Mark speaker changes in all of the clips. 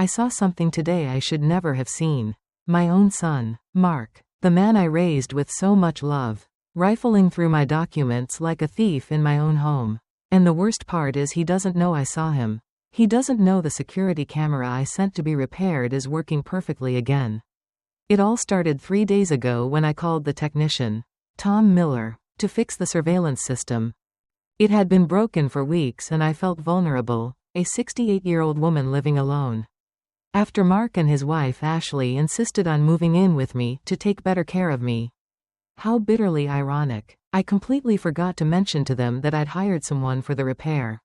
Speaker 1: I saw something today I should never have seen. My own son, Mark, the man I raised with so much love, rifling through my documents like a thief in my own home. And the worst part is he doesn't know I saw him. He doesn't know the security camera I sent to be repaired is working perfectly again. It all started 3 days ago when I called the technician, Tom Miller, to fix the surveillance system. It had been broken for weeks and I felt vulnerable, a 68-year-old woman living alone. After Mark and his wife Ashley insisted on moving in with me to take better care of me. How bitterly ironic. I completely forgot to mention to them that I'd hired someone for the repair.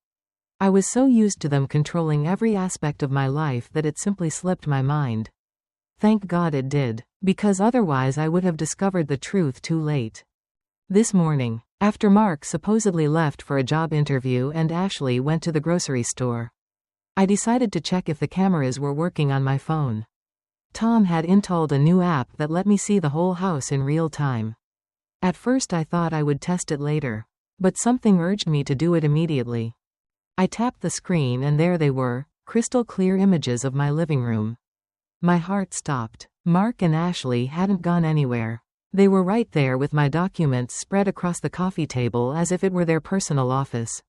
Speaker 1: I was so used to them controlling every aspect of my life that it simply slipped my mind. Thank God it did, because otherwise I would have discovered the truth too late. This morning, after Mark supposedly left for a job interview and Ashley went to the grocery store, I decided to check if the cameras were working on my phone. Tom had installed a new app that let me see the whole house in real time. At first I thought I would test it later, but something urged me to do it immediately. I tapped the screen and there they were, crystal clear images of my living room. My heart stopped. Mark and Ashley hadn't gone anywhere. They were right there with my documents spread across the coffee table as if it were their personal office.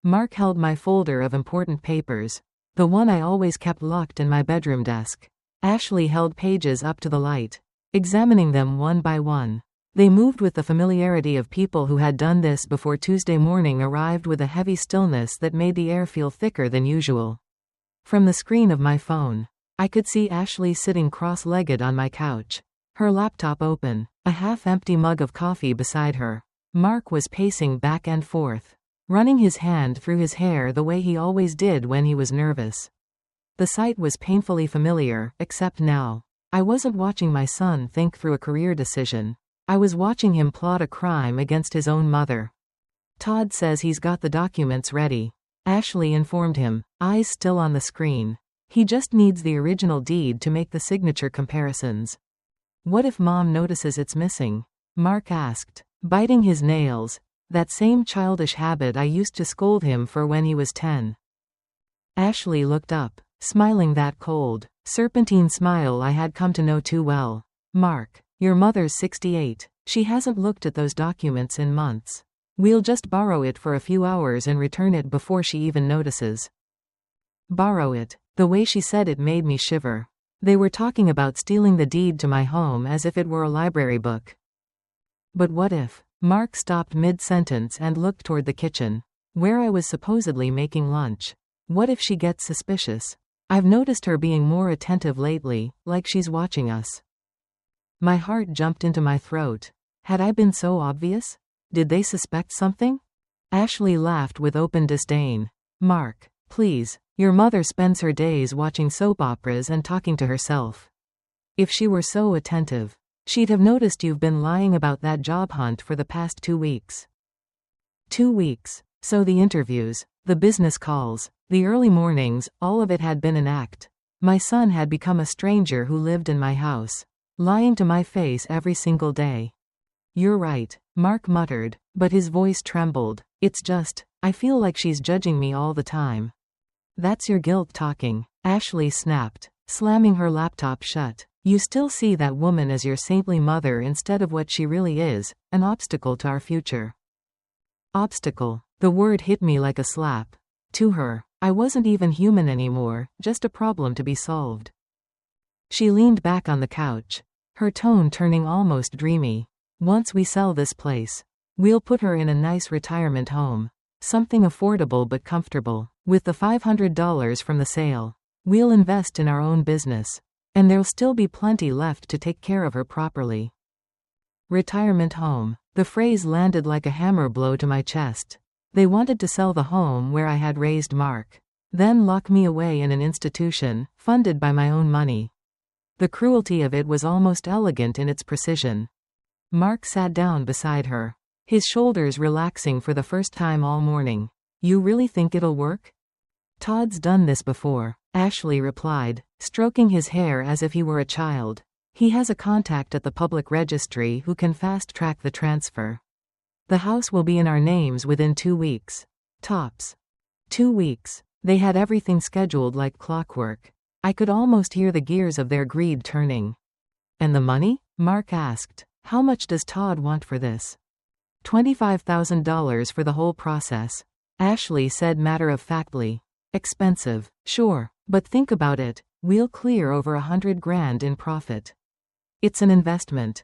Speaker 1: Mark held my folder of important papers, the one I always kept locked in my bedroom desk. Ashley held pages up to the light, examining them one by one. They moved with the familiarity of people who had done this before Tuesday morning arrived with a heavy stillness that made the air feel thicker than usual. From the screen of my phone, I could see Ashley sitting cross-legged on my couch, her laptop open, a half-empty mug of coffee beside her. Mark was pacing back and forth, running his hand through his hair the way he always did when he was nervous. The sight was painfully familiar, except now. I wasn't watching my son think through a career decision. I was watching him plot a crime against his own mother. Todd says he's got the documents ready, Ashley informed him, eyes still on the screen. He just needs the original deed to make the signature comparisons. What if Mom notices it's missing? Mark asked, biting his nails, that same childish habit I used to scold him for when he was 10. Ashley looked up, smiling that cold, serpentine smile I had come to know too well. Mark, your mother's 68. She hasn't looked at those documents in months. We'll just borrow it for a few hours and return it before she even notices. Borrow it. The way she said it made me shiver. They were talking about stealing the deed to my home as if it were a library book. But what if? Mark stopped mid-sentence and looked toward the kitchen, where I was supposedly making lunch. What if she gets suspicious? I've noticed her being more attentive lately, like she's watching us. My heart jumped into my throat. Had I been so obvious? Did they suspect something? Ashley laughed with open disdain. Mark, please. Your mother spends her days watching soap operas and talking to herself. If she were so attentive, she'd have noticed you've been lying about that job hunt for the past 2 weeks. 2 weeks. So the interviews, the business calls, the early mornings, all of it had been an act. My son had become a stranger who lived in my house, lying to my face every single day. You're right, Mark muttered, but his voice trembled. It's just, I feel like she's judging me all the time. That's your guilt talking, Ashley snapped, slamming her laptop shut. You still see that woman as your saintly mother instead of what she really is, an obstacle to our future. Obstacle. The word hit me like a slap. To her, I wasn't even human anymore, just a problem to be solved. She leaned back on the couch, her tone turning almost dreamy. Once we sell this place, we'll put her in a nice retirement home. Something affordable but comfortable. With the $500 from the sale, we'll invest in our own business. And there'll still be plenty left to take care of her properly. Retirement home. The phrase landed like a hammer blow to my chest. They wanted to sell the home where I had raised Mark, then lock me away in an institution, funded by my own money. The cruelty of it was almost elegant in its precision. Mark sat down beside her, his shoulders relaxing for the first time all morning. You really think it'll work? Todd's done this before, Ashley replied, stroking his hair as if he were a child. He has a contact at the public registry who can fast-track the transfer. The house will be in our names within 2 weeks. Tops. 2 weeks. They had everything scheduled like clockwork. I could almost hear the gears of their greed turning. And the money? Mark asked. How much does Todd want for this? $25,000 for the whole process. Ashley said matter-of-factly. Expensive, sure, but think about it, we'll clear over $100,000 in profit. It's an investment.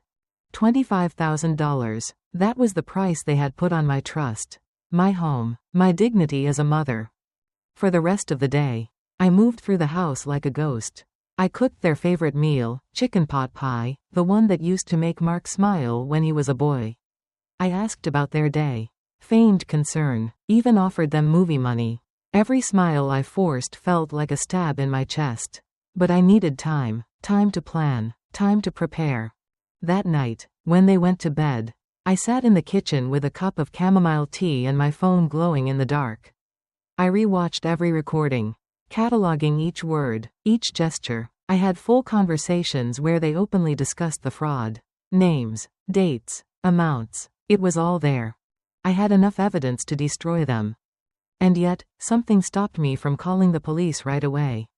Speaker 1: $25,000, that was the price they had put on my trust. My home, my dignity as a mother. For the rest of the day, I moved through the house like a ghost. I cooked their favorite meal, chicken pot pie, the one that used to make Mark smile when he was a boy. I asked about their day. Feigned concern, even offered them movie money. Every smile I forced felt like a stab in my chest. But I needed time to plan, time to prepare. That night, when they went to bed, I sat in the kitchen with a cup of chamomile tea and my phone glowing in the dark. I rewatched every recording, cataloging each word, each gesture. I had full conversations where they openly discussed the fraud. Names, dates, amounts. It was all there. I had enough evidence to destroy them. And yet, something stopped me from calling the police right away.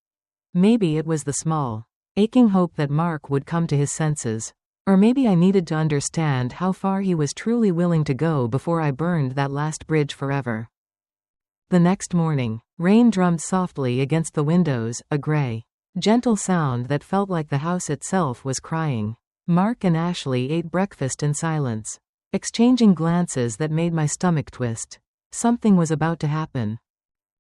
Speaker 1: Maybe it was the small, aching hope that Mark would come to his senses. Or maybe I needed to understand how far he was truly willing to go before I burned that last bridge forever. The next morning, rain drummed softly against the windows, a gray, gentle sound that felt like the house itself was crying. Mark and Ashley ate breakfast in silence, exchanging glances that made my stomach twist. Something was about to happen.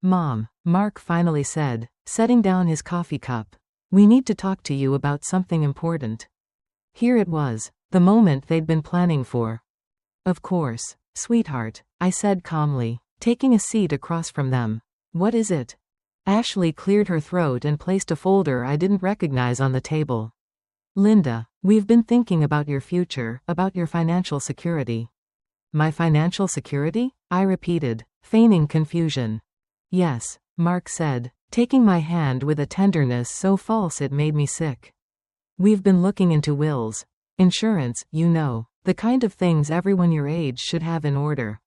Speaker 1: Mom, Mark finally said, setting down his coffee cup. We need to talk to you about something important. Here it was, the moment they'd been planning for. Of course, sweetheart, I said calmly, taking a seat across from them. What is it? Ashley cleared her throat and placed a folder I didn't recognize on the table. Linda, we've been thinking about your future, about your financial security. My financial security? I repeated, feigning confusion. Yes, Mark said, taking my hand with a tenderness so false it made me sick. We've been looking into wills. Insurance, you know, the kind of things everyone your age should have in order.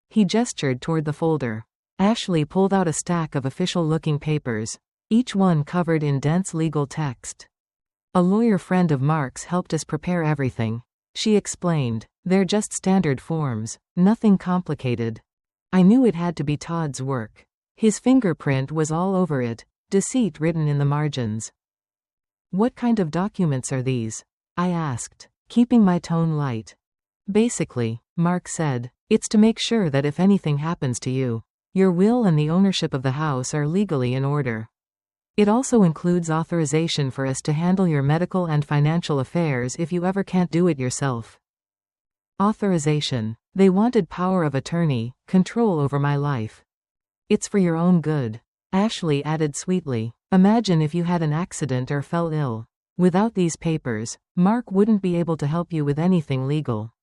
Speaker 1: He gestured toward the folder. Ashley pulled out a stack of official-looking papers, each one covered in dense legal text. A lawyer friend of Mark's helped us prepare everything. She explained, they're just standard forms, nothing complicated. I knew it had to be Todd's work. His fingerprint was all over it, deceit written in the margins. What kind of documents are these? I asked, keeping my tone light. Basically, Mark said, it's to make sure that if anything happens to you, your will and the ownership of the house are legally in order. It also includes authorization for us to handle your medical and financial affairs if you ever can't do it yourself. Authorization. They wanted power of attorney, control over my life. It's for your own good. Ashley added sweetly, imagine if you had an accident or fell ill. Without these papers, Mark wouldn't be able to help you with anything legal.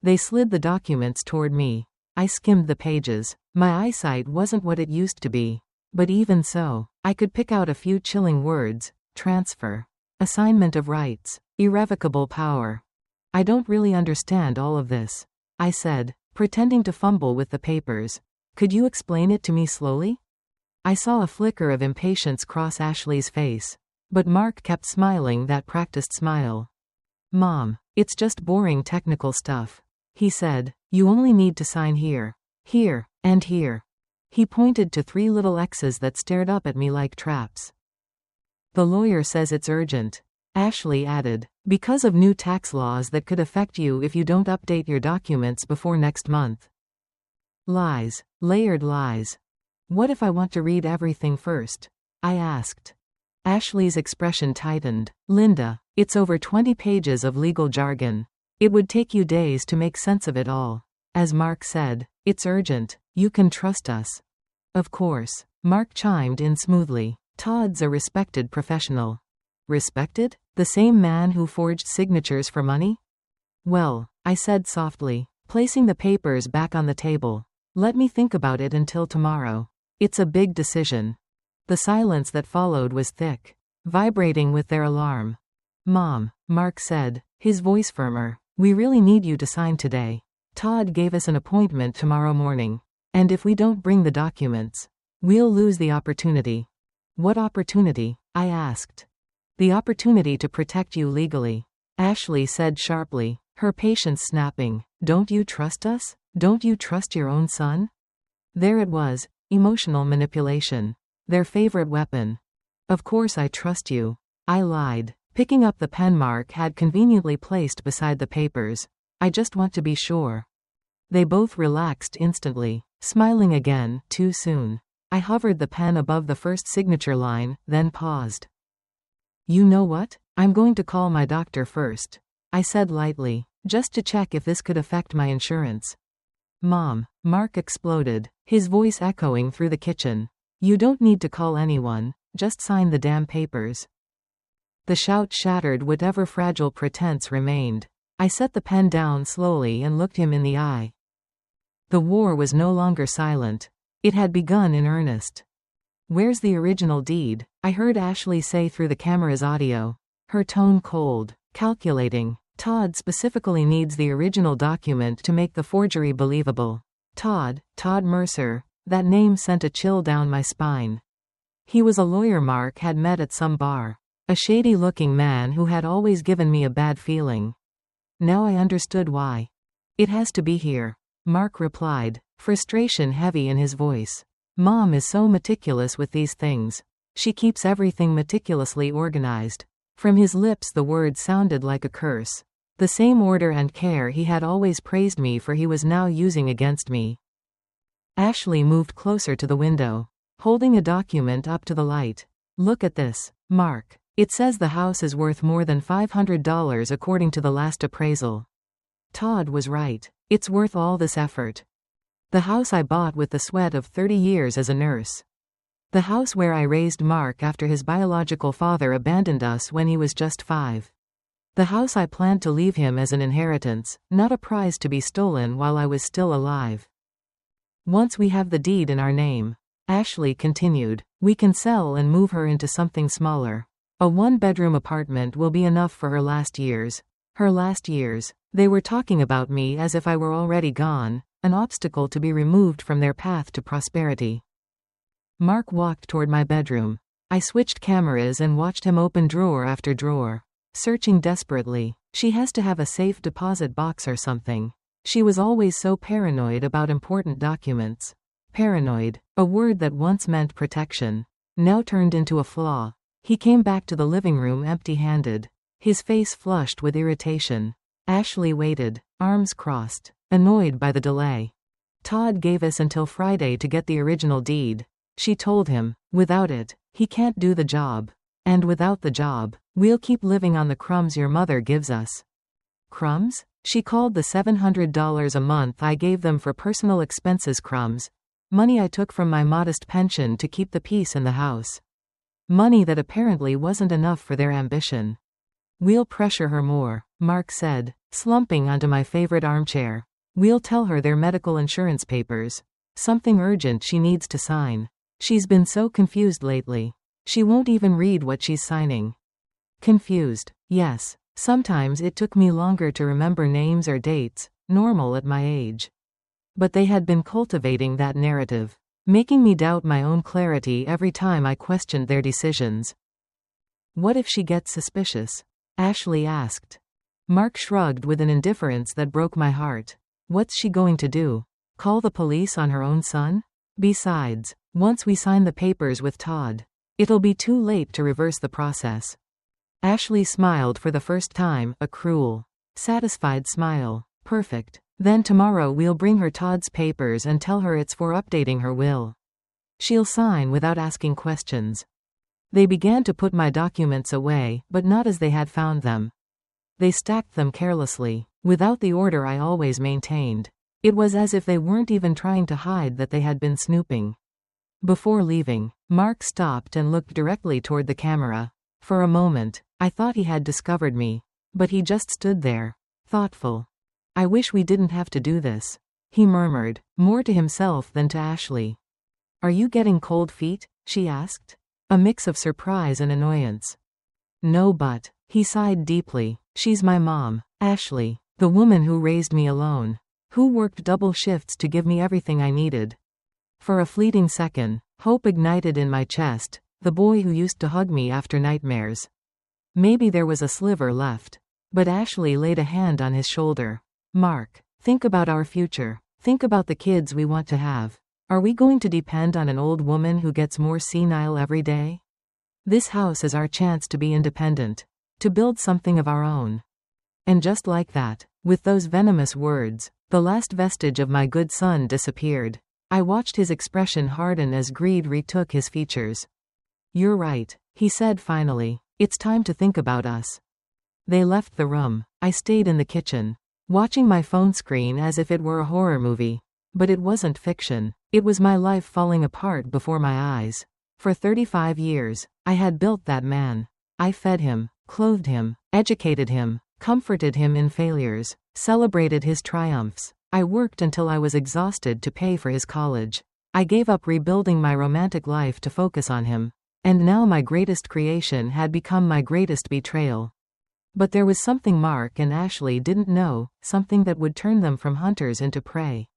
Speaker 1: They slid the documents toward me. I skimmed the pages. My eyesight wasn't what it used to be. But even so, I could pick out a few chilling words: transfer, assignment of rights, irrevocable power. I don't really understand all of this, I said, pretending to fumble with the papers. Could you explain it to me slowly? I saw a flicker of impatience cross Ashley's face, but Mark kept smiling that practiced smile. Mom, it's just boring technical stuff, he said. You only need to sign here, here, and here. He pointed to 3 little X's that stared up at me like traps. The lawyer says it's urgent, Ashley added, because of new tax laws that could affect you if you don't update your documents before next month. Lies, layered lies. What if I want to read everything first? I asked. Ashley's expression tightened. Linda, it's over 20 pages of legal jargon. It would take you days to make sense of it all. As Mark said, it's urgent. You can trust us. Of course, Mark chimed in smoothly. Todd's a respected professional. Respected? The same man who forged signatures for money? Well, I said softly, placing the papers back on the table. Let me think about it until tomorrow. It's a big decision. The silence that followed was thick, vibrating with their alarm. Mom, Mark said, his voice firmer, we really need you to sign today. Todd gave us an appointment tomorrow morning. And if we don't bring the documents, we'll lose the opportunity. What opportunity? I asked. The opportunity to protect you legally, Ashley said sharply, her patience snapping. Don't you trust us? Don't you trust your own son? There it was, emotional manipulation. Their favorite weapon. Of course I trust you. I lied, picking up the pen Mark had conveniently placed beside the papers. I just want to be sure. They both relaxed instantly, smiling again, too soon. I hovered the pen above the first signature line, then paused. You know what? I'm going to call my doctor first, I said lightly, just to check if this could affect my insurance. Mom, Mark exploded, his voice echoing through the kitchen. You don't need to call anyone, just sign the damn papers. The shout shattered whatever fragile pretense remained. I set the pen down slowly and looked him in the eye. The war was no longer silent. It had begun in earnest. Where's the original deed? I heard Ashley say through the camera's audio. Her tone cold, calculating. Todd specifically needs the original document to make the forgery believable. Todd Mercer. That name sent a chill down my spine. He was a lawyer Mark had met at some bar. A shady-looking man who had always given me a bad feeling. Now I understood why. It has to be here, Mark replied, frustration heavy in his voice. Mom is so meticulous with these things. She keeps everything meticulously organized. From his lips the words sounded like a curse. The same order and care he had always praised me for he was now using against me. Ashley moved closer to the window, holding a document up to the light. Look at this, Mark. It says the house is worth more than $500 according to the last appraisal. Todd was right. It's worth all this effort. The house I bought with the sweat of 30 years as a nurse. The house where I raised Mark after his biological father abandoned us when he was just 5. The house I planned to leave him as an inheritance, not a prize to be stolen while I was still alive. Once we have the deed in our name, Ashley continued, we can sell and move her into something smaller. A 1-bedroom apartment will be enough for her last years. Her last years. They were talking about me as if I were already gone, an obstacle to be removed from their path to prosperity. Mark walked toward my bedroom. I switched cameras and watched him open drawer after drawer, searching desperately. She has to have a safe deposit box or something. She was always so paranoid about important documents. Paranoid, a word that once meant protection, now turned into a flaw. He came back to the living room empty-handed, his face flushed with irritation. Ashley waited, arms crossed, annoyed by the delay. Todd gave us until Friday to get the original deed. She told him, without it, he can't do the job. And without the job, we'll keep living on the crumbs your mother gives us. Crumbs? She called the $700 a month I gave them for personal expenses crumbs. Money I took from my modest pension to keep the peace in the house. Money that apparently wasn't enough for their ambition. We'll pressure her more, Mark said, slumping onto my favorite armchair. We'll tell her their medical insurance papers. Something urgent she needs to sign. She's been so confused lately. She won't even read what she's signing. Confused. Yes. Sometimes it took me longer to remember names or dates, normal at my age. But they had been cultivating that narrative, making me doubt my own clarity every time I questioned their decisions. What if she gets suspicious? Ashley asked. Mark shrugged with an indifference that broke my heart. What's she going to do? Call the police on her own son? Besides, once we sign the papers with Todd, it'll be too late to reverse the process. Ashley smiled for the first time, a cruel, satisfied smile. Perfect. Then tomorrow we'll bring her Todd's papers and tell her it's for updating her will. She'll sign without asking questions. They began to put my documents away, but not as they had found them. They stacked them carelessly, without the order I always maintained. It was as if they weren't even trying to hide that they had been snooping. Before leaving, Mark stopped and looked directly toward the camera. For a moment, I thought he had discovered me, but he just stood there, thoughtful. I wish we didn't have to do this, he murmured, more to himself than to Ashley. Are you getting cold feet? She asked. A mix of surprise and annoyance. No, but, he sighed deeply, she's my mom, Ashley, the woman who raised me alone, who worked double shifts to give me everything I needed. For a fleeting second, hope ignited in my chest, The boy who used to hug me after nightmares. Maybe there was a sliver left. But Ashley laid a hand on his shoulder. Mark, think about our future. Think about the kids we want to have. Are we going to depend on an old woman who gets more senile every day? This house is our chance to be independent. To build something of our own. And just like that, with those venomous words, the last vestige of my good son disappeared. I watched his expression harden as greed retook his features. You're right, he said finally. It's time to think about us. They left the room. I stayed in the kitchen, watching my phone screen as if it were a horror movie. But it wasn't fiction. It was my life falling apart before my eyes. For 35 years, I had built that man. I fed him, clothed him, educated him, comforted him in failures, celebrated his triumphs. I worked until I was exhausted to pay for his college. I gave up rebuilding my romantic life to focus on him. And now my greatest creation had become my greatest betrayal. But there was something Mark and Ashley didn't know, something that would turn them from hunters into prey.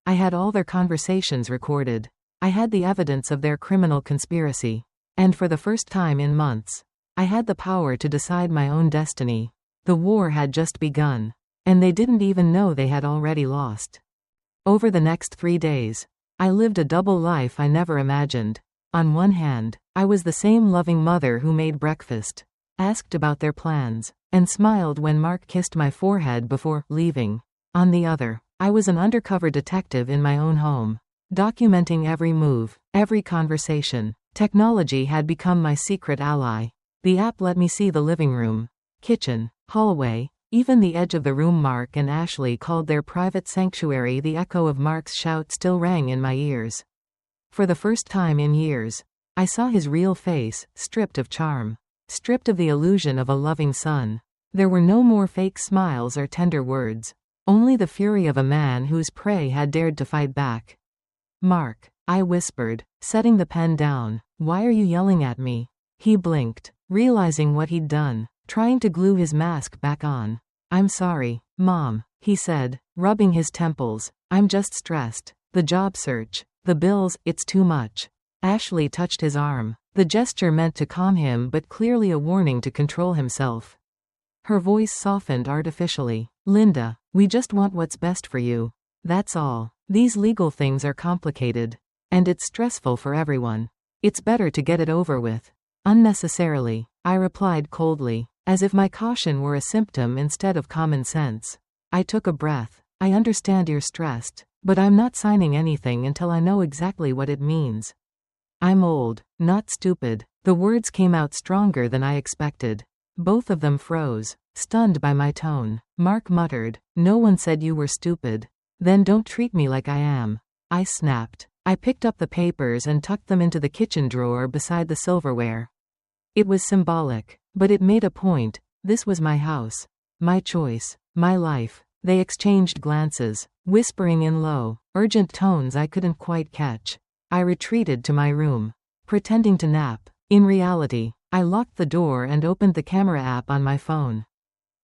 Speaker 1: I had all their conversations recorded. I had the evidence of their criminal conspiracy. And for the first time in months, I had the power to decide my own destiny. The war had just begun. And they didn't even know they had already lost. Over the next 3 days, I lived a double life I never imagined. On one hand, I was the same loving mother who made breakfast, asked about their plans, and smiled when Mark kissed my forehead before leaving. On the other, I was an undercover detective in my own home, documenting every move, every conversation. Technology had become my secret ally. The app let me see the living room, kitchen, hallway, even the edge of the room Mark and Ashley called their private sanctuary. The echo of Mark's shout still rang in my ears. For the first time in years, I saw his real face, stripped of charm, stripped of the illusion of a loving son. There were no more fake smiles or tender words, only the fury of a man whose prey had dared to fight back. Mark, I whispered, setting the pen down. Why are you yelling at me? He blinked, realizing what he'd done, trying to glue his mask back on. I'm sorry, Mom, he said, rubbing his temples. I'm just stressed. The job search, the bills, it's too much. Ashley touched his arm. The gesture meant to calm him but clearly a warning to control himself. Her voice softened artificially. Linda, we just want what's best for you. That's all. These legal things are complicated. And it's stressful for everyone. It's better to get it over with. Unnecessarily, I replied coldly, as if my caution were a symptom instead of common sense. I took a breath. I understand you're stressed, but I'm not signing anything until I know exactly what it means. I'm old, not stupid. The words came out stronger than I expected. Both of them froze, stunned by my tone. Mark muttered, no one said you were stupid. Then don't treat me like I am. I snapped. I picked up the papers and tucked them into the kitchen drawer beside the silverware. It was symbolic, but it made a point. This was my house, my choice, my life. They exchanged glances, whispering in low, urgent tones I couldn't quite catch. I retreated to my room, pretending to nap. In reality, I locked the door and opened the camera app on my phone.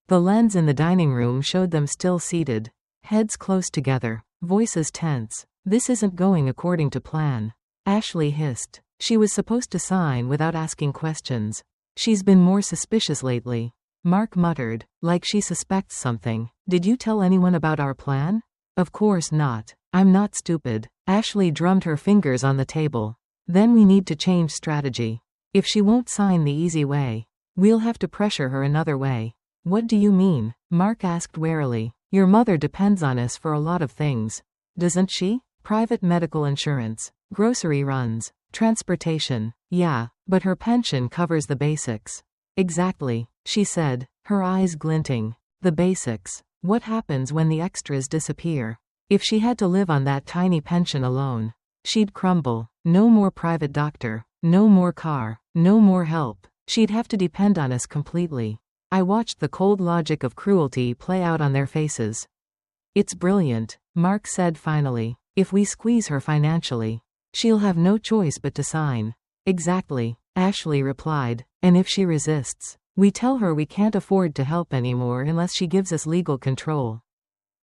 Speaker 1: The lens in the dining room showed them still seated, heads close together, voices tense. This isn't going according to plan. Ashley hissed. She was supposed to sign without asking questions. She's been more suspicious lately. Mark muttered, like she suspects something. Did you tell anyone about our plan? Of course not. I'm not stupid. Ashley drummed her fingers on the table. Then we need to change strategy. If she won't sign the easy way, we'll have to pressure her another way. What do you mean? Mark asked warily. Your mother depends on us for a lot of things. Doesn't she? Private medical insurance, grocery runs, transportation. Yeah, but her pension covers the basics. Exactly, she said, her eyes glinting. The basics. What happens when the extras disappear? If she had to live on that tiny pension alone, she'd crumble. No more private doctor, no more car, no more help. She'd have to depend on us completely. I watched the cold logic of cruelty play out on their faces. It's brilliant, Mark said finally. If we squeeze her financially, she'll have no choice but to sign. Exactly, Ashley replied. And if she resists, we tell her we can't afford to help anymore unless she gives us legal control.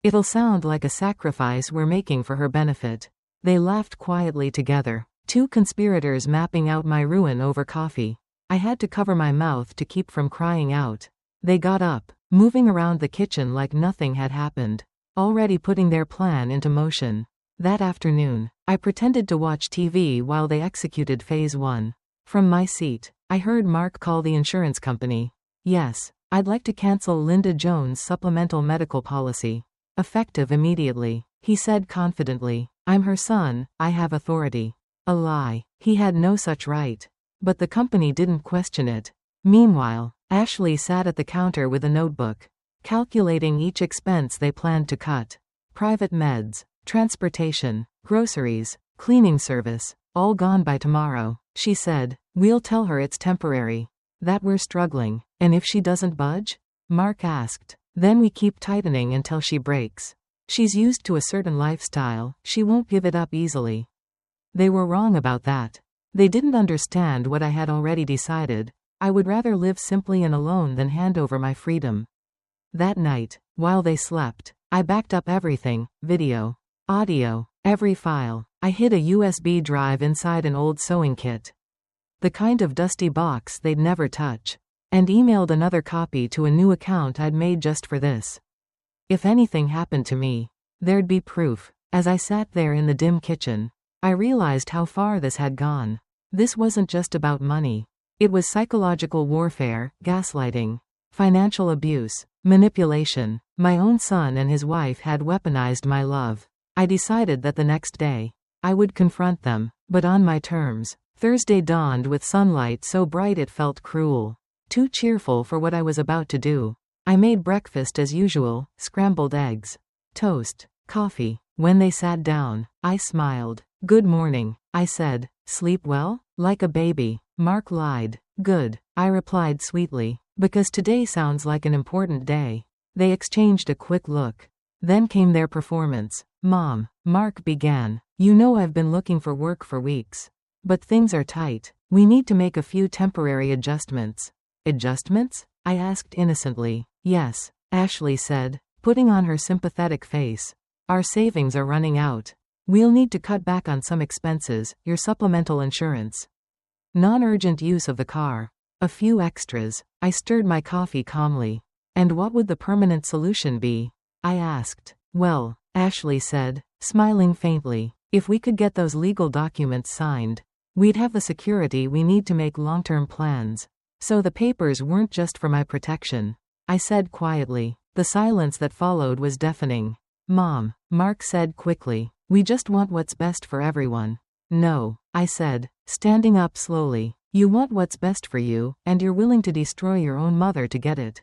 Speaker 1: It'll sound like a sacrifice we're making for her benefit. They laughed quietly together. Two conspirators mapping out my ruin over coffee. I had to cover my mouth to keep from crying out. They got up, moving around the kitchen like nothing had happened, already putting their plan into motion. That afternoon, I pretended to watch TV while they executed phase 1. From my seat, I heard Mark call the insurance company. Yes, I'd like to cancel Linda Jones' supplemental medical policy. Effective immediately, he said confidently. I'm her son, I have authority. A lie. He had no such right. But the company didn't question it. Meanwhile, Ashley sat at the counter with a notebook, calculating each expense they planned to cut. Private meds, transportation, groceries, cleaning service, all gone by tomorrow, she said. We'll tell her it's temporary. That we're struggling. And if she doesn't budge? Mark asked. Then we keep tightening until she breaks. She's used to a certain lifestyle, she won't give it up easily. They were wrong about that. They didn't understand what I had already decided. I would rather live simply and alone than hand over my freedom. That night, while they slept, I backed up everything, video, audio, every file. I hid a USB drive inside an old sewing kit. The kind of dusty box they'd never touch. And emailed another copy to a new account I'd made just for this. If anything happened to me, there'd be proof. As I sat there in the dim kitchen, I realized how far this had gone. This wasn't just about money. It was psychological warfare, gaslighting, financial abuse, manipulation. My own son and his wife had weaponized my love. I decided that the next day, I would confront them, but on my terms. Thursday dawned with sunlight so bright it felt cruel. Too cheerful for what I was about to do. I made breakfast as usual, scrambled eggs, toast, coffee. When they sat down, I smiled. Good morning, I said. Sleep well? Like a baby. Mark lied. Good, I replied sweetly, because today sounds like an important day. They exchanged a quick look. Then came their performance. Mom, Mark began. You know I've been looking for work for weeks. But things are tight. We need to make a few temporary adjustments. Adjustments? I asked innocently. Yes, Ashley said, putting on her sympathetic face. Our savings are running out. We'll need to cut back on some expenses, your supplemental insurance. Non-urgent use of the car. A few extras. I stirred my coffee calmly. And what would the permanent solution be? I asked. Well, Ashley said, smiling faintly, if we could get those legal documents signed, we'd have the security we need to make long-term plans. So the papers weren't just for my protection. I said quietly. The silence that followed was deafening. Mom, Mark said quickly, we just want what's best for everyone. No, I said, standing up slowly. You want what's best for you, and you're willing to destroy your own mother to get it.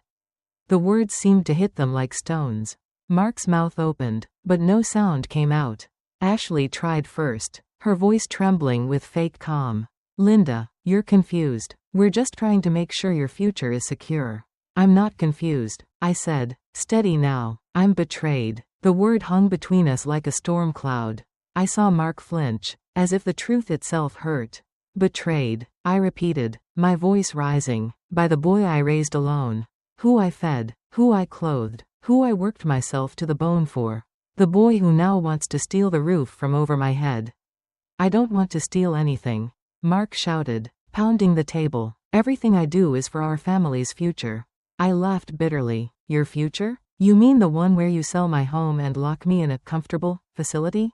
Speaker 1: The words seemed to hit them like stones. Mark's mouth opened, but no sound came out. Ashley tried first, her voice trembling with fake calm. Linda, you're confused. We're just trying to make sure your future is secure. I'm not confused, I said. Steady now. I'm betrayed. The word hung between us like a storm cloud. I saw Mark flinch, as if the truth itself hurt. Betrayed, I repeated, my voice rising, by the boy I raised alone. Who I fed, who I clothed, who I worked myself to the bone for. The boy who now wants to steal the roof from over my head. I don't want to steal anything, Mark shouted, pounding the table. Everything I do is for our family's future. I laughed bitterly. Your future? You mean the one where you sell my home and lock me in a comfortable facility?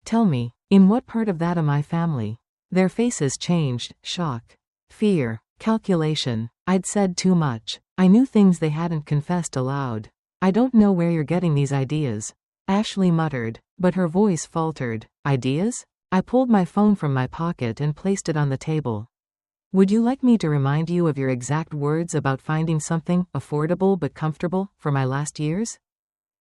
Speaker 1: Tell me, in what part of that am I family? Their faces changed, shock, fear, calculation. I'd said too much. I knew things they hadn't confessed aloud. I don't know where you're getting these ideas. Ashley muttered, but her voice faltered. Ideas? I pulled my phone from my pocket and placed it on the table. Would you like me to remind you of your exact words about finding something affordable but comfortable for my last years?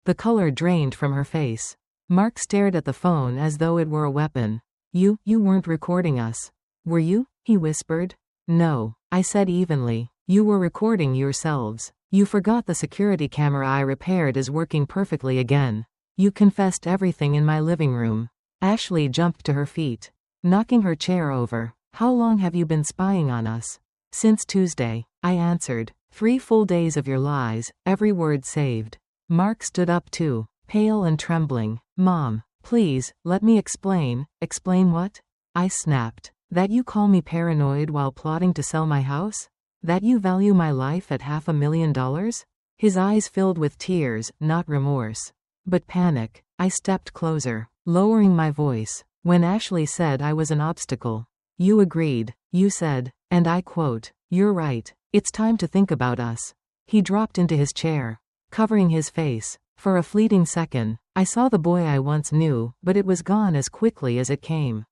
Speaker 1: The color drained from her face. Mark stared at the phone as though it were a weapon. You weren't recording us. Were you? He whispered. No, I said evenly. You were recording yourselves. You forgot the security camera I repaired is working perfectly again. You confessed everything in my living room. Ashley jumped to her feet, knocking her chair over. How long have you been spying on us? Since Tuesday, I answered. 3 full days of your lies, every word saved. Mark stood up too, pale and trembling. Mom, please, let me explain. Explain what? I snapped. That you call me paranoid while plotting to sell my house? That you value my life at $500,000? His eyes filled with tears, not remorse, but panic. I stepped closer, lowering my voice. When Ashley said I was an obstacle, you agreed. You said, and I quote, "You're right. It's time to think about us." He dropped into his chair, covering his face. For a fleeting second, I saw the boy I once knew, but it was gone as quickly as it came.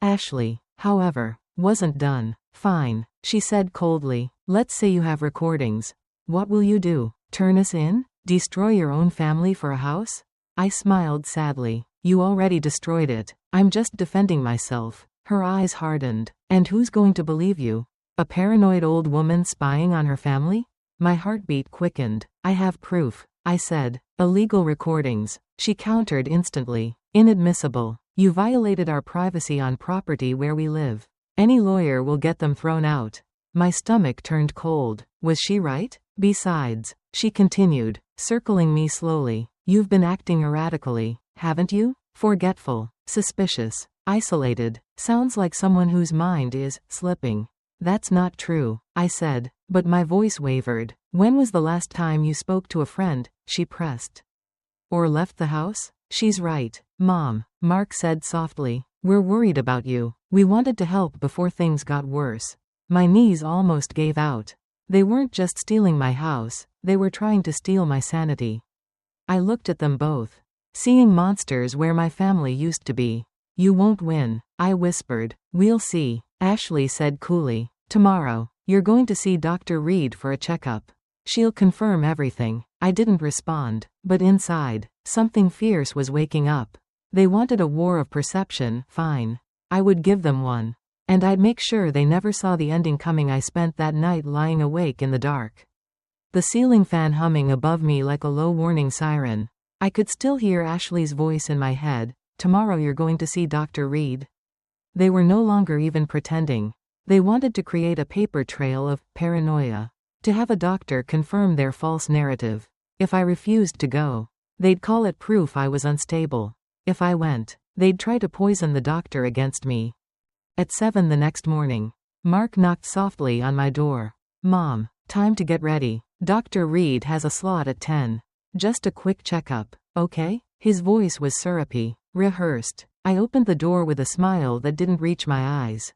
Speaker 1: Ashley, however, wasn't done. Fine, she said coldly. Let's say you have recordings. What will you do? Turn us in? Destroy your own family for a house? I smiled sadly. You already destroyed it. I'm just defending myself. Her eyes hardened. And who's going to believe you? A paranoid old woman spying on her family? My heartbeat quickened. I have proof, I said. Illegal recordings. She countered instantly. Inadmissible. You violated our privacy on property where we live. Any lawyer will get them thrown out. My stomach turned cold. Was she right? Besides, she continued, circling me slowly, you've been acting erratically, haven't you? Forgetful, suspicious, isolated. Sounds like someone whose mind is slipping. That's not true, I said, but my voice wavered. When was the last time you spoke to a friend? She pressed. Or left the house? She's right, Mom, Mark said softly. We're worried about you. We wanted to help before things got worse. My knees almost gave out. They weren't just stealing my house, they were trying to steal my sanity. I looked at them both, seeing monsters where my family used to be. You won't win, I whispered. We'll see, Ashley said coolly. Tomorrow, you're going to see Dr. Reed for a checkup. She'll confirm everything. I didn't respond, but inside, something fierce was waking up. They wanted a war of perception, fine. I would give them one. And I'd make sure they never saw the ending coming. I spent that night lying awake in the dark, the ceiling fan humming above me like a low warning siren. I could still hear Ashley's voice in my head. Tomorrow you're going to see Dr. Reed. They were no longer even pretending. They wanted to create a paper trail of paranoia, to have a doctor confirm their false narrative. If I refused to go, they'd call it proof I was unstable. If I went, they'd try to poison the doctor against me. At 7 the next morning, Mark knocked softly on my door. Mom, time to get ready. Dr. Reed has a slot at 10. Just a quick checkup, okay? His voice was syrupy, rehearsed. I opened the door with a smile that didn't reach my eyes.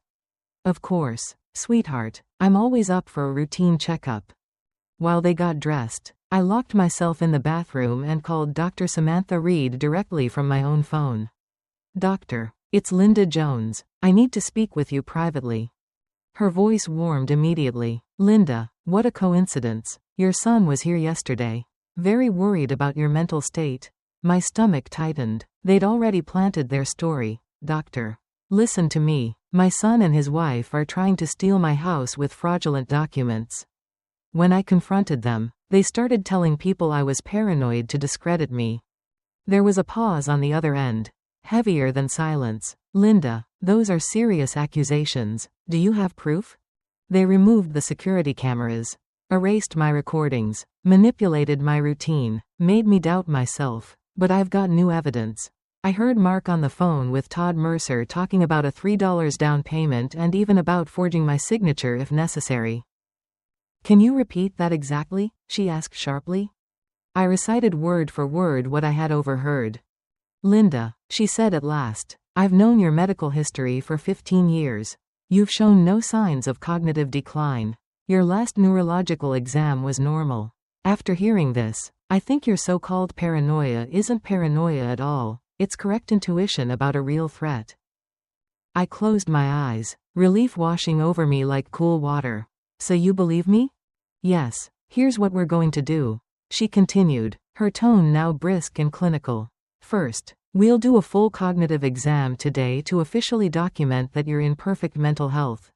Speaker 1: Of course, sweetheart, I'm always up for a routine checkup. While they got dressed, I locked myself in the bathroom and called Dr. Samantha Reed directly from my own phone. Doctor, it's Linda Jones. I need to speak with you privately. Her voice warmed immediately. Linda, what a coincidence. Your son was here yesterday. Very worried about your mental state. My stomach tightened. They'd already planted their story. Doctor, listen to me. My son and his wife are trying to steal my house with fraudulent documents. When I confronted them, they started telling people I was paranoid to discredit me. There was a pause on the other end, heavier than silence. Linda, those are serious accusations. Do you have proof? They removed the security cameras, erased my recordings, manipulated my routine, made me doubt myself. But I've got new evidence. I heard Mark on the phone with Todd Mercer talking about a $3 down payment and even about forging my signature if necessary. Can you repeat that exactly? She asked sharply. I recited word for word what I had overheard. Linda, she said at last, I've known your medical history for 15 years. You've shown no signs of cognitive decline. Your last neurological exam was normal. After hearing this, I think your so-called paranoia isn't paranoia at all. It's correct intuition about a real threat. I closed my eyes, relief washing over me like cool water. So you believe me? Yes. Here's what we're going to do, she continued, her tone now brisk and clinical. First, we'll do a full cognitive exam today to officially document that you're in perfect mental health.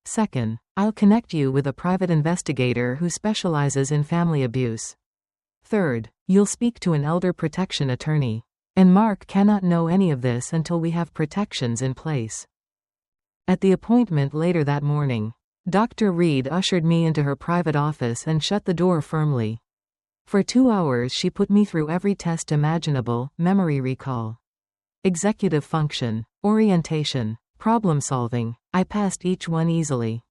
Speaker 1: Second, I'll connect you with a private investigator who specializes in family abuse. Third, you'll speak to an elder protection attorney. And Mark cannot know any of this until we have protections in place. At the appointment later that morning, Dr. Reed ushered me into her private office and shut the door firmly. For 2 hours she put me through every test imaginable: memory recall, executive function, orientation, Problem solving. I passed each one easily.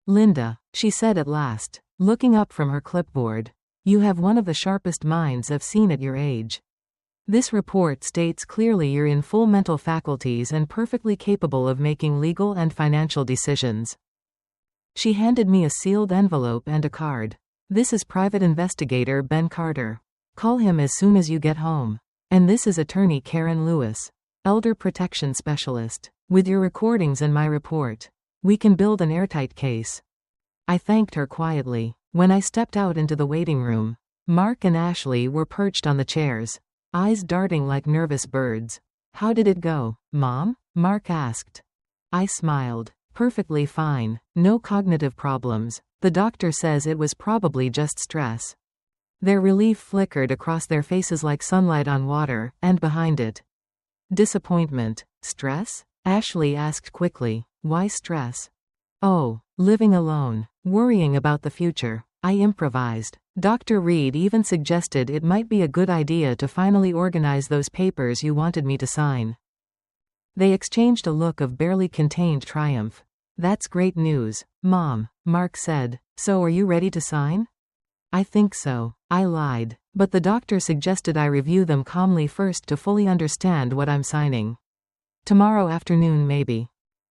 Speaker 1: Linda, she said at last, looking up from her clipboard. You have one of the sharpest minds I've seen at your age. This report states clearly you're in full mental faculties and perfectly capable of making legal and financial decisions. She handed me a sealed envelope and a card. This is Private Investigator Ben Carter. Call him as soon as you get home. And this is Attorney Karen Lewis, Elder Protection Specialist. With your recordings and my report, we can build an airtight case. I thanked her quietly. When I stepped out into the waiting room, Mark and Ashley were perched on the chairs, eyes darting like nervous birds. How did it go, Mom? Mark asked. I smiled. Perfectly fine. No cognitive problems. The doctor says it was probably just stress. Their relief flickered across their faces like sunlight on water, and behind it, disappointment. Stress? Ashley asked quickly. Why stress? Oh, living alone, worrying about the future. I improvised. Dr. Reed even suggested it might be a good idea to finally organize those papers you wanted me to sign. They exchanged a look of barely contained triumph. That's great news, Mom, Mark said. So are you ready to sign? I think so. I lied. But the doctor suggested I review them calmly first to fully understand what I'm signing. Tomorrow afternoon maybe.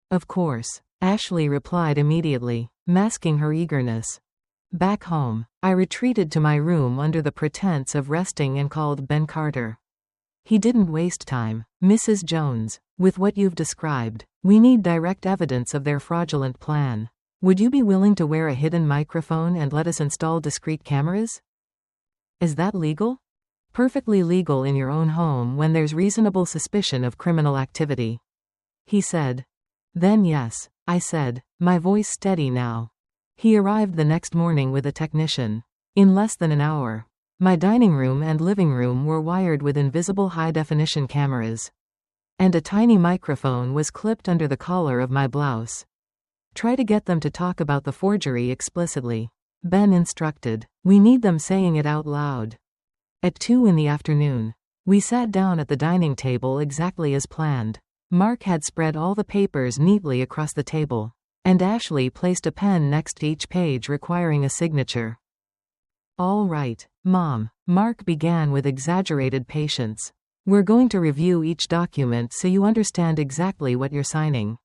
Speaker 1: Of course, Ashley replied immediately, masking her eagerness. Back home, I retreated to my room under the pretense of resting and called Ben Carter. He didn't waste time. Mrs. Jones, with what you've described, we need direct evidence of their fraudulent plan. Would you be willing to wear a hidden microphone and let us install discreet cameras? Is that legal? Perfectly legal in your own home when there's reasonable suspicion of criminal activity. He said. Then yes, I said, my voice steady now. He arrived the next morning with a technician. In less than an hour. My dining room and living room were wired with invisible high-definition cameras. And a tiny microphone was clipped under the collar of my blouse. Try to get them to talk about the forgery explicitly. Ben instructed. We need them saying it out loud. At 2 in the afternoon, we sat down at the dining table exactly as planned. Mark had spread all the papers neatly across the table, and Ashley placed a pen next to each page requiring a signature. All right, Mom, Mark began with exaggerated patience. We're going to review each document so you understand exactly what you're signing.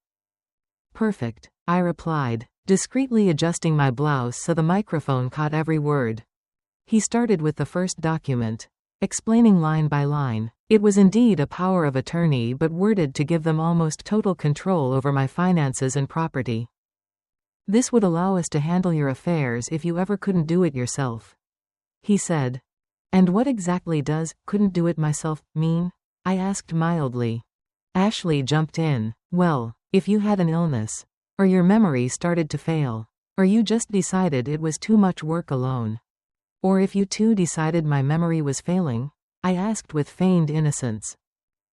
Speaker 1: Perfect, I replied, discreetly adjusting my blouse so the microphone caught every word. He started with the first document, explaining line by line. It was indeed a power of attorney but worded to give them almost total control over my finances and property. This would allow us to handle your affairs if you ever couldn't do it yourself. He said. And what exactly does couldn't do it myself mean? I asked mildly. Ashley jumped in. Well, if you had an illness, or your memory started to fail, or you just decided it was too much work alone. Or if you too decided my memory was failing? I asked with feigned innocence.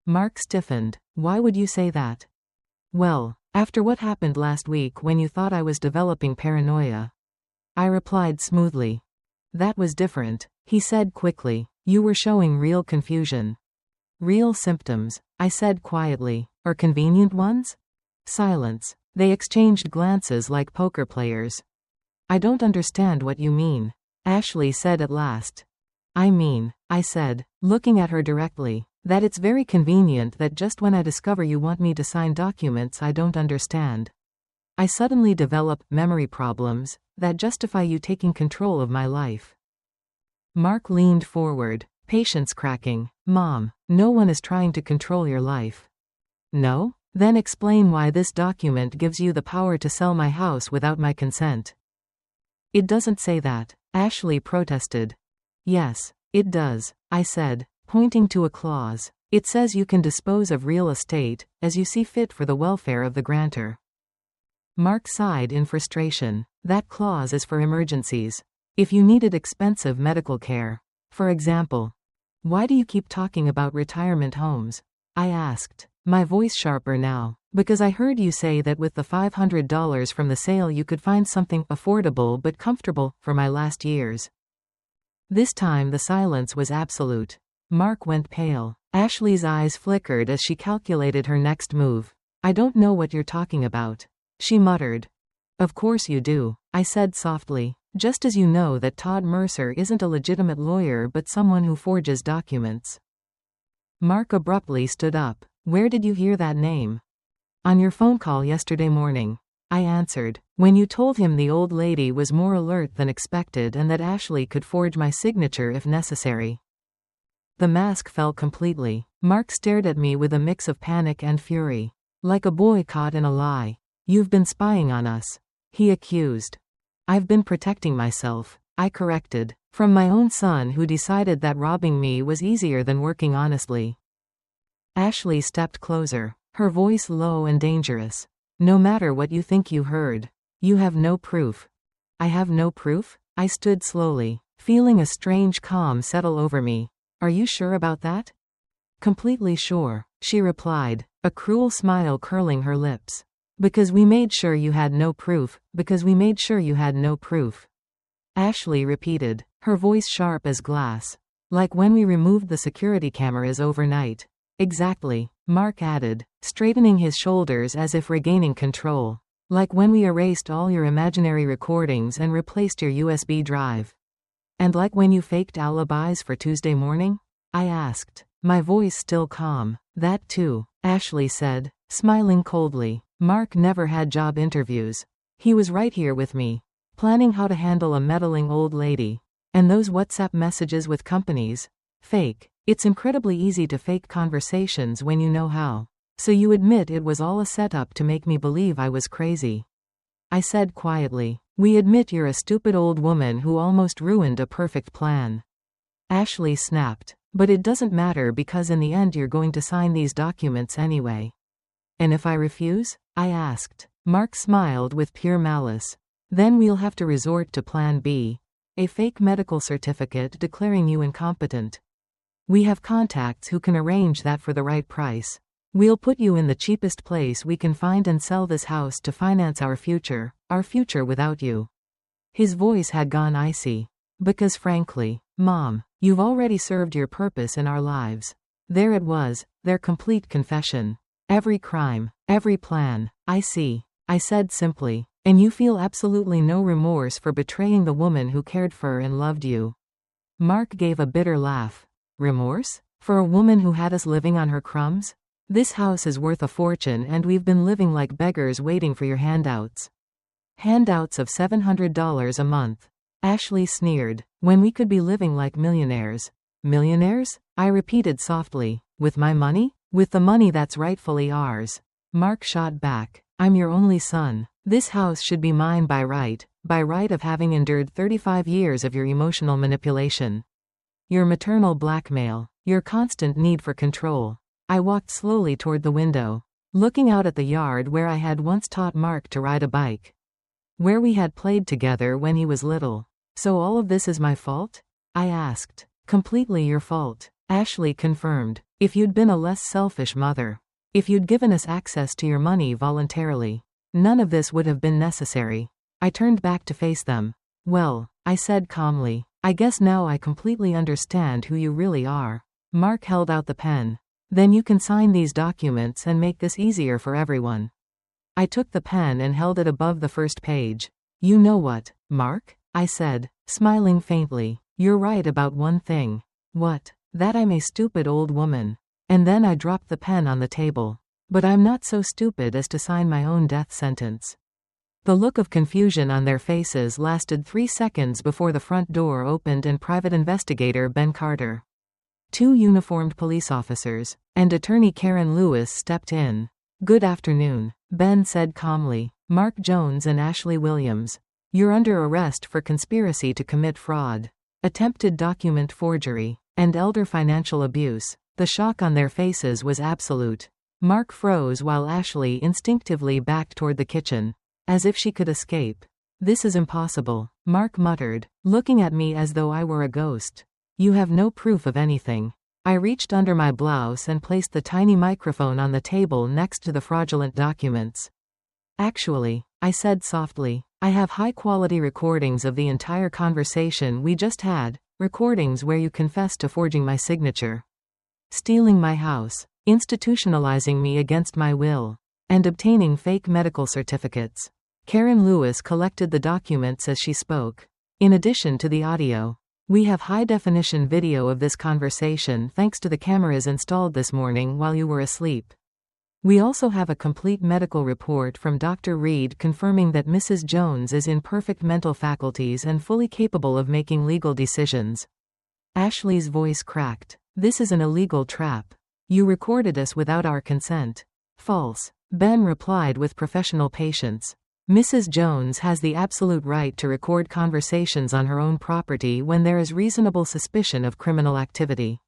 Speaker 1: Mark stiffened. Why would you say that? Well, after what happened last week when you thought I was developing paranoia. I replied smoothly. That was different, he said quickly. You were showing real confusion. Real symptoms, I said quietly. Or convenient ones? Silence. They exchanged glances like poker players. I don't understand what you mean, Ashley said at last. I mean, I said, looking at her directly, that it's very convenient that just when I discover you want me to sign documents I don't understand, I suddenly develop memory problems that justify you taking control of my life. Mark leaned forward, patience cracking. Mom, no one is trying to control your life. No? Then explain why this document gives you the power to sell my house without my consent. It doesn't say that, Ashley protested. Yes, it does, I said, pointing to a clause. It says you can dispose of real estate as you see fit for the welfare of the grantor. Mark sighed in frustration. That clause is for emergencies. If you needed expensive medical care, for example. Why do you keep talking about retirement homes? I asked, my voice sharper now, because I heard you say that with the $500 from the sale you could find something affordable but comfortable for my last years. This time the silence was absolute. Mark went pale. Ashley's eyes flickered as she calculated her next move. I don't know what you're talking about. She muttered. Of course you do, I said softly. Just as you know that Todd Mercer isn't a legitimate lawyer but someone who forges documents. Mark abruptly stood up. Where did you hear that name? On your phone call yesterday morning, I answered. When you told him the old lady was more alert than expected and that Ashley could forge my signature if necessary. The mask fell completely. Mark stared at me with a mix of panic and fury. Like a boy caught in a lie. You've been spying on us, he accused. I've been protecting myself, I corrected, from my own son who decided that robbing me was easier than working honestly. Ashley stepped closer, her voice low and dangerous. No matter what you think you heard, you have no proof. I have no proof? I stood slowly, feeling a strange calm settle over me. Are you sure about that? Completely sure, she replied, a cruel smile curling her lips. Because we made sure you had no proof, because we made sure you had no proof. Ashley repeated, her voice sharp as glass. Like when we removed the security cameras overnight. Exactly, Mark added, straightening his shoulders as if regaining control. Like when we erased all your imaginary recordings and replaced your USB drive. And like when you faked alibis for Tuesday morning? I asked, my voice still calm. That too, Ashley said, smiling coldly. Mark never had job interviews. He was right here with me, planning how to handle a meddling old lady. And those WhatsApp messages with companies? Fake. It's incredibly easy to fake conversations when you know how. So you admit it was all a setup to make me believe I was crazy. I said quietly, we admit you're a stupid old woman who almost ruined a perfect plan. Ashley snapped, but it doesn't matter because in the end you're going to sign these documents anyway. And if I refuse? I asked. Mark smiled with pure malice. Then we'll have to resort to Plan B. A fake medical certificate declaring you incompetent. We have contacts who can arrange that for the right price. We'll put you in the cheapest place we can find and sell this house to finance our future without you. His voice had gone icy. Because frankly, Mom, you've already served your purpose in our lives. There it was, their complete confession. Every crime, every plan, I see, I said simply, and you feel absolutely no remorse for betraying the woman who cared for and loved you. Mark gave a bitter laugh. Remorse? For a woman who had us living on her crumbs? This house is worth a fortune and we've been living like beggars waiting for your handouts. Handouts of $700 a month. Ashley sneered, when we could be living like millionaires. Millionaires? I repeated softly. With my money? With the money that's rightfully ours. Mark shot back. I'm your only son. This house should be mine by right of having endured 35 years of your emotional manipulation. Your maternal blackmail. Your constant need for control. I walked slowly toward the window, looking out at the yard where I had once taught Mark to ride a bike. Where we had played together when he was little. So all of this is my fault? I asked. Completely your fault, Ashley confirmed. If you'd been a less selfish mother. If you'd given us access to your money voluntarily. None of this would have been necessary. I turned back to face them. Well, I said calmly, I guess now I completely understand who you really are. Mark held out the pen. Then you can sign these documents and make this easier for everyone. I took the pen and held it above the first page. You know what, Mark? I said, smiling faintly. You're right about one thing. What? That I'm a stupid old woman. And then I dropped the pen on the table. But I'm not so stupid as to sign my own death sentence. The look of confusion on their faces lasted 3 seconds before the front door opened and Private Investigator Ben Carter, 2 uniformed police officers, and Attorney Karen Lewis stepped in. Good afternoon, Ben said calmly. Mark Jones and Ashley Williams. You're under arrest for conspiracy to commit fraud, attempted document forgery, and elder financial abuse. The shock on their faces was absolute. Mark froze while Ashley instinctively backed toward the kitchen, as if she could escape. This is impossible, Mark muttered, looking at me as though I were a ghost. You have no proof of anything. I reached under my blouse and placed the tiny microphone on the table next to the fraudulent documents. Actually, I said softly, I have high-quality recordings of the entire conversation we just had, recordings where you confess to forging my signature. Stealing my house, institutionalizing me against my will. and obtaining fake medical certificates. Karen Lewis collected the documents as she spoke. In addition to the audio, we have high-definition video of this conversation thanks to the cameras installed this morning while you were asleep. We also have a complete medical report from Dr. Reed confirming that Mrs. Jones is in perfect mental faculties and fully capable of making legal decisions. Ashley's voice cracked. This is an illegal trap. You recorded us without our consent. False. Ben replied with professional patience. Mrs. Jones has the absolute right to record conversations on her own property when there is reasonable suspicion of criminal activity.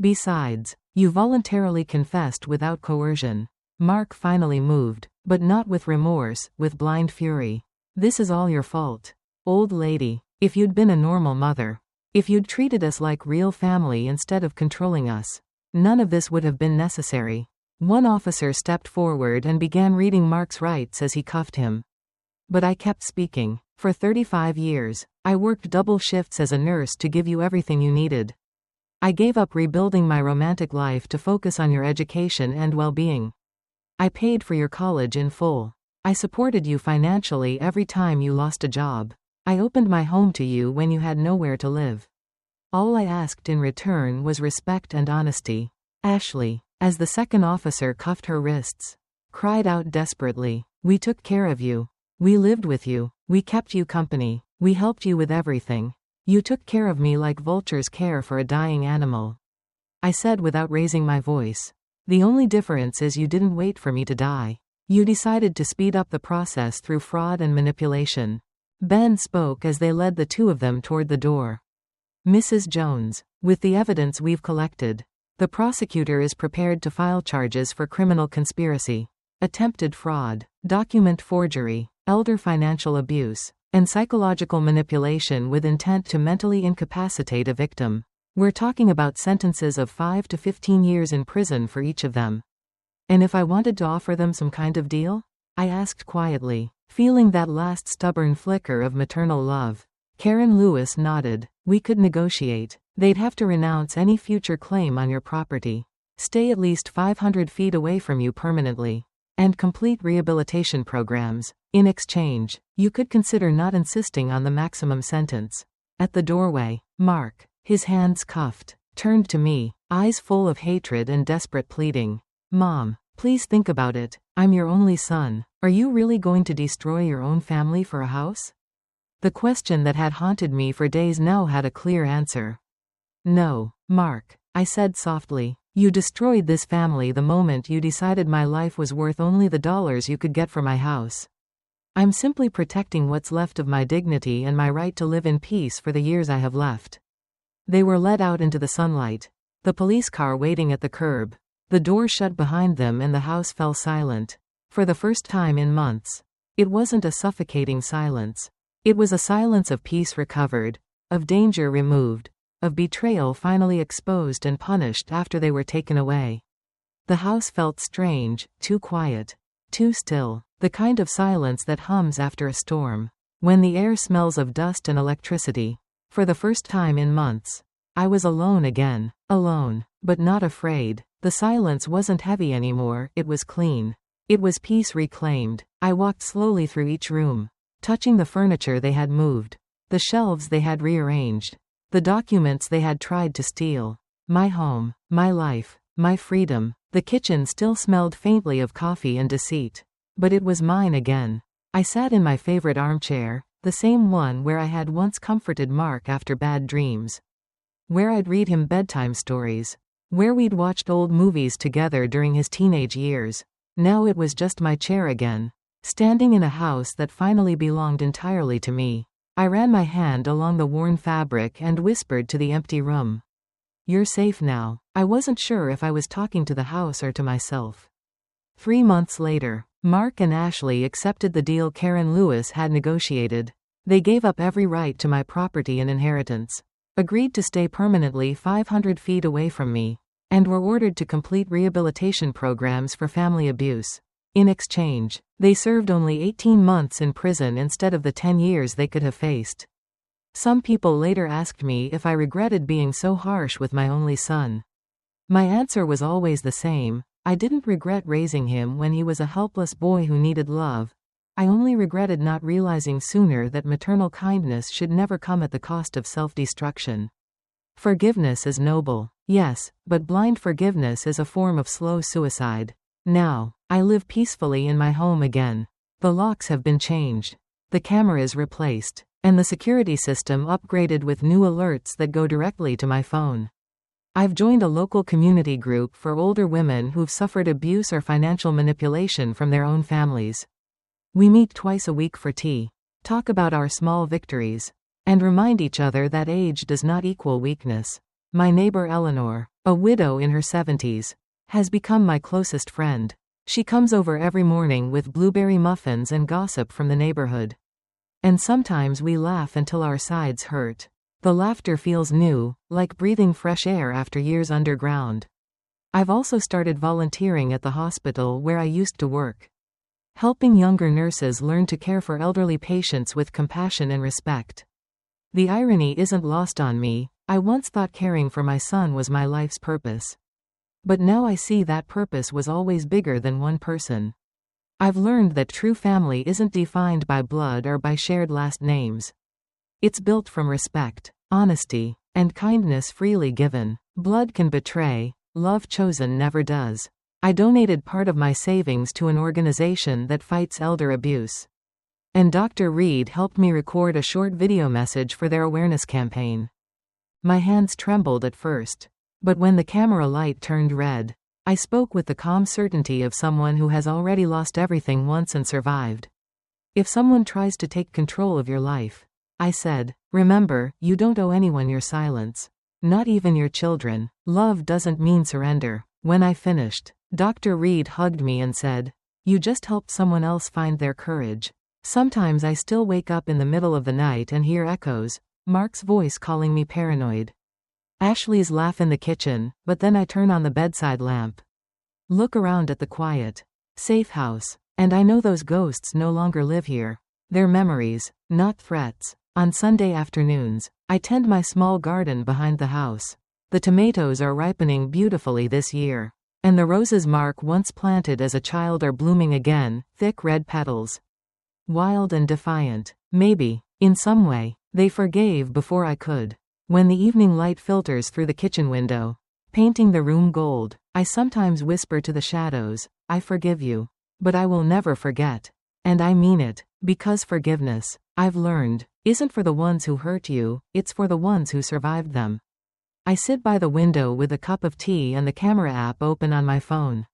Speaker 1: Besides, you voluntarily confessed without coercion. Mark finally moved, but not with remorse, with blind fury. This is all your fault. Old lady, if you'd been a normal mother, if you'd treated us like real family instead of controlling us, none of this would have been necessary. One officer stepped forward and began reading Mark's rights as he cuffed him. But I kept speaking. For 35 years, I worked double shifts as a nurse to give you everything you needed. I gave up rebuilding my romantic life to focus on your education and well-being. I paid for your college in full. I supported you financially every time you lost a job. I opened my home to you when you had nowhere to live. All I asked in return was respect and honesty. Ashley, as the second officer cuffed her wrists, cried out desperately, "We took care of you. We lived with you. We kept you company. We helped you with everything. You took care of me like vultures care for a dying animal." I said without raising my voice. The only difference is you didn't wait for me to die. You decided to speed up the process through fraud and manipulation. Ben spoke as they led the two of them toward the door. Mrs. Jones, with the evidence we've collected, the prosecutor is prepared to file charges for criminal conspiracy, attempted fraud, document forgery, elder financial abuse, and psychological manipulation with intent to mentally incapacitate a victim. We're talking about sentences of 5 to 15 years in prison for each of them. And if I wanted to offer them some kind of deal? I asked quietly, feeling that last stubborn flicker of maternal love. Karen Lewis nodded. We could negotiate. They'd have to renounce any future claim on your property, stay at least 500 feet away from you permanently, and complete rehabilitation programs. In exchange, you could consider not insisting on the maximum sentence. At the doorway, Mark, his hands cuffed, turned to me, eyes full of hatred and desperate pleading. Mom, please think about it. I'm your only son. Are you really going to destroy your own family for a house? The question that had haunted me for days now had a clear answer. No, Mark, I said softly. You destroyed this family the moment you decided my life was worth only the dollars you could get for my house. I'm simply protecting what's left of my dignity and my right to live in peace for the years I have left. They were led out into the sunlight, the police car waiting at the curb. The door shut behind them and the house fell silent. For the first time in months. It wasn't a suffocating silence. It was a silence of peace recovered, of danger removed, of betrayal finally exposed and punished after they were taken away. The house felt strange, too quiet, too still, the kind of silence that hums after a storm, when the air smells of dust and electricity. For the first time in months, I was alone again, alone, but not afraid. The silence wasn't heavy anymore, it was clean. It was peace reclaimed. I walked slowly through each room, touching the furniture they had moved, the shelves they had rearranged, the documents they had tried to steal. My home, my life, my freedom. The kitchen still smelled faintly of coffee and deceit. But it was mine again. I sat in my favorite armchair, the same one where I had once comforted Mark after bad dreams. Where I'd read him bedtime stories. Where we'd watched old movies together during his teenage years. Now it was just my chair again, standing in a house that finally belonged entirely to me. I ran my hand along the worn fabric and whispered to the empty room. You're safe now. I wasn't sure if I was talking to the house or to myself. 3 months later, Mark and Ashley accepted the deal Karen Lewis had negotiated. They gave up every right to my property and inheritance, agreed to stay permanently 500 feet away from me, and were ordered to complete rehabilitation programs for family abuse. In exchange, they served only 18 months in prison instead of the 10 years they could have faced. Some people later asked me if I regretted being so harsh with my only son. My answer was always the same. I didn't regret raising him when he was a helpless boy who needed love. I only regretted not realizing sooner that maternal kindness should never come at the cost of self-destruction. Forgiveness is noble, yes, but blind forgiveness is a form of slow suicide. Now, I live peacefully in my home again. The locks have been changed. The cameras replaced. And the security system upgraded with new alerts that go directly to my phone. I've joined a local community group for older women who've suffered abuse or financial manipulation from their own families. We meet twice a week for tea, talk about our small victories, and remind each other that age does not equal weakness. My neighbor Eleanor, a widow in her 70s, has become my closest friend. She comes over every morning with blueberry muffins and gossip from the neighborhood. And sometimes we laugh until our sides hurt. The laughter feels new, like breathing fresh air after years underground. I've also started volunteering at the hospital where I used to work, helping younger nurses learn to care for elderly patients with compassion and respect. The irony isn't lost on me. I once thought caring for my son was my life's purpose. But now I see that purpose was always bigger than one person. I've learned that true family isn't defined by blood or by shared last names. It's built from respect, honesty, and kindness freely given. Blood can betray, love chosen never does. I donated part of my savings to an organization that fights elder abuse. And Dr. Reed helped me record a short video message for their awareness campaign. My hands trembled at first. But when the camera light turned red, I spoke with the calm certainty of someone who has already lost everything once and survived. If someone tries to take control of your life, I said, remember, you don't owe anyone your silence. Not even your children. Love doesn't mean surrender. When I finished, Dr. Reed hugged me and said, you just helped someone else find their courage. Sometimes I still wake up in the middle of the night and hear echoes, Mark's voice calling me paranoid. Ashley's laugh in the kitchen, but then I turn on the bedside lamp. Look around at the quiet, safe house, and I know those ghosts no longer live here. They're memories, not threats. On Sunday afternoons, I tend my small garden behind the house. The tomatoes are ripening beautifully this year. And the roses Mark once planted as a child are blooming again, thick red petals. Wild and defiant. Maybe, in some way, they forgave before I could. When the evening light filters through the kitchen window, painting the room gold, I sometimes whisper to the shadows, I forgive you. But I will never forget. And I mean it, because forgiveness, I've learned, isn't for the ones who hurt you, it's for the ones who survived them. I sit by the window with a cup of tea and the camera app open on my phone.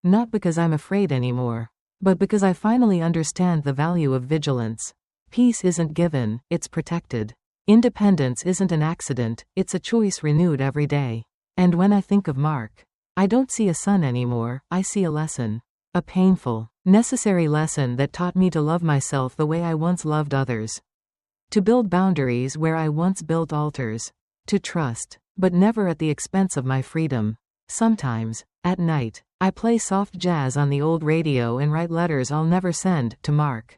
Speaker 1: Not because I'm afraid anymore, but because I finally understand the value of vigilance. Peace isn't given, it's protected. Independence isn't an accident, it's a choice renewed every day. And when I think of Mark, I don't see a son anymore, I see a lesson. A painful, necessary lesson that taught me to love myself the way I once loved others. To build boundaries where I once built altars. To trust, but never at the expense of my freedom. Sometimes, at night, I play soft jazz on the old radio and write letters I'll never send to Mark.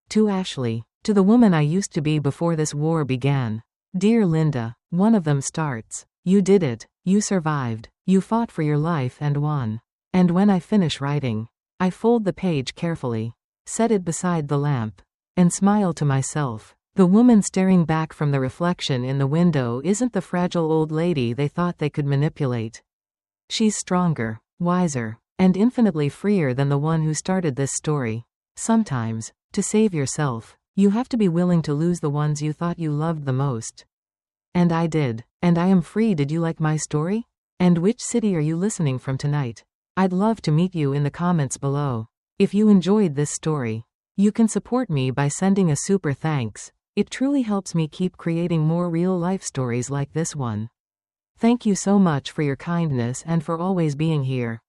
Speaker 1: To Ashley. To the woman I used to be before this war began. Dear Linda, one of them starts. You did it. You survived. You fought for your life and won. And when I finish writing, I fold the page carefully, set it beside the lamp, and smile to myself. The woman staring back from the reflection in the window isn't the fragile old lady they thought they could manipulate. She's stronger, wiser, and infinitely freer than the one who started this story. Sometimes, to save yourself, you have to be willing to lose the ones you thought you loved the most. And I did. And I am free. Did you like my story? And which city are you listening from tonight? I'd love to meet you in the comments below. If you enjoyed this story, you can support me by sending a super thanks. It truly helps me keep creating more real-life stories like this one. Thank you so much for your kindness and for always being here.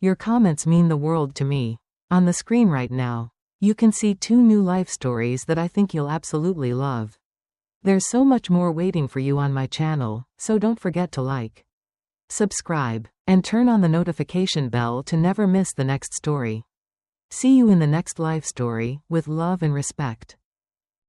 Speaker 1: Your comments mean the world to me. On the screen right now, you can see 2 new life stories that I think you'll absolutely love. There's so much more waiting for you on my channel, so don't forget to like, subscribe, and turn on the notification bell to never miss the next story. See you in the next life story, with love and respect.